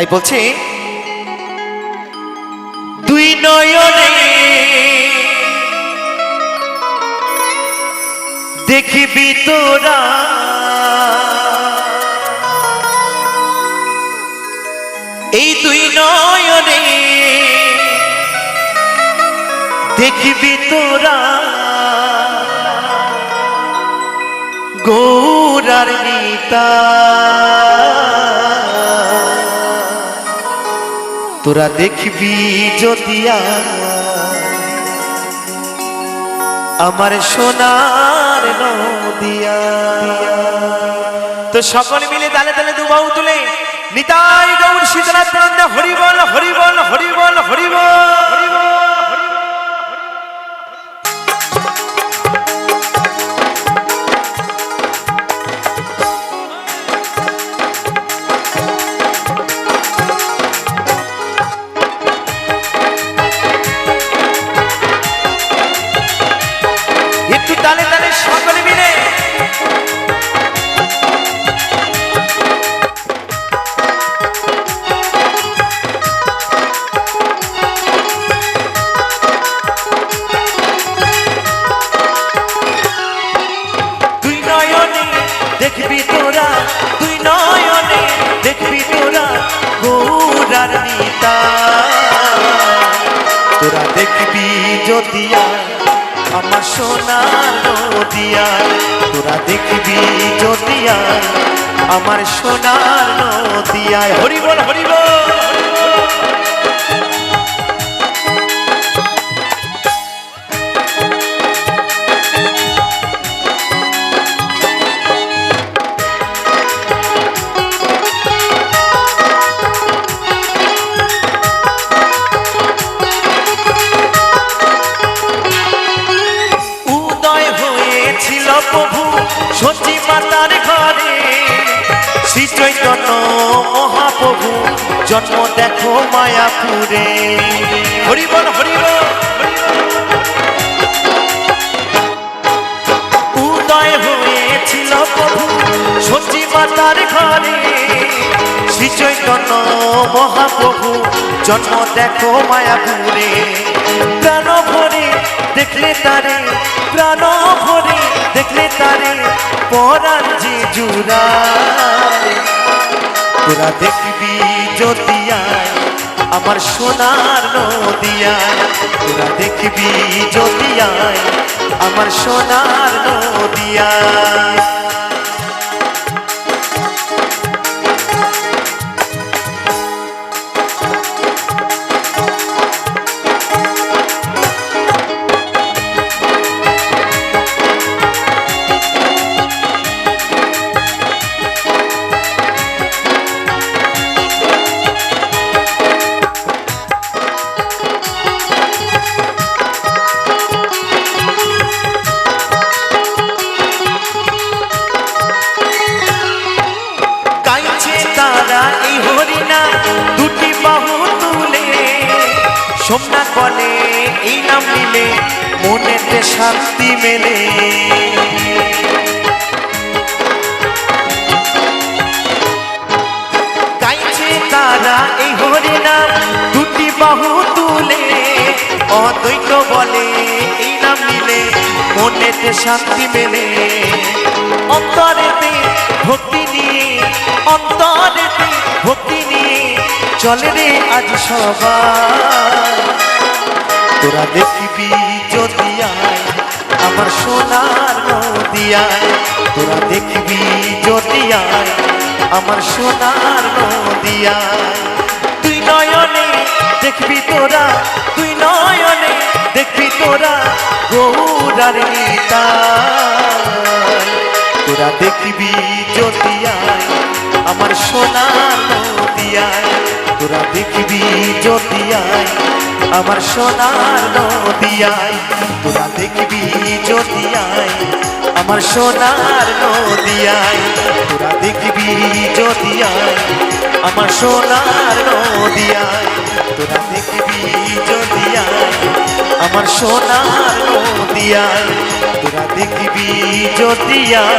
তাই বলছে দুই নয়নে দেখিবি তোরা এই দুই নয়নে দেখিবি তোরা গৌরার নিতা তোরা দেখবি যদিয়া আমার সোনার নদিয়া। তো সকলে মিলে তালে তালে দুবাহু তুলে নিতাই গৌর সীতানাথ প্রাণে হরি বল হরি বল হরি বল হরি বল। একটু তালে তালে সকলে মিলে দুই নয়নে দেখবি তোরা দুই নয়নে দেখবি তোরা গৌরার নিতা তোরা দেখবি যদিয়া আমার সোনার নদিয়া তোরা দেখবি যদিয়া আমার সোনার নদিয়া। হরি বল হরি বল। প্রভু সচি মাতার ঘরে শ্রী চৈতন্য মহাপ্রভু জন্ম দেখো মায়াপুরে। হরি বল হরি বল। উদয় হয়েছিল প্রভু সচি মাতার ঘরে শ্রী চৈতন্য মহাপ্রভু জন্ম দেখো মায়াপুরে। প্রাণ ভরে দেখলে তারে প্রাণ ভরে দেখলে তারে পরাণ যে জুড়ায় তোরা দেখবি যদিয়ায় আমার সোনার নদিয়ায় তোরা দেখবি যদিয়ায় আমার সোনার নদিয়ায়। এই হরিনা দুটি বাহু তুলে সোমনাথ বলে এই নাম নিলে মনেতে শান্তি মেলে। গাইছে তারা এই হরিনা দুটি বাহু তুলে অদ্বৈত বলে এই নাম নিলে মনেতে শান্তি মেলে। অন্তরেতে ভক্তি নিয়ে অন্তরেতে ভক্তি নিয়ে চলে রে আজ সবাই তোরা দেখবি যদিয়ায় আমার সোনার নদিয়ায় তোরা দেখবি যদিয়ায় আমার সোনার নদিয়ায়। দুই নয়নে দেখবি তোরা দুই নয়নে দেখবি তোরা গৌরার নিতা তোরা দেখবি যদিয়ায় আমার সোনার নদিয়ায় তোরা দেখবি যদিয়ায় আমার সোনার নদিয়ায় তোরা দেখবি যদিয়ায় আমার সোনার নদিয়ায় তোরা দেখবি যদিয়ায় আমার সোনার নদিয়ায় তোরা দেখবি যদিয়ায় আমার সোনার নদিয়ায় তোরা দেখবি যদিয়ায়।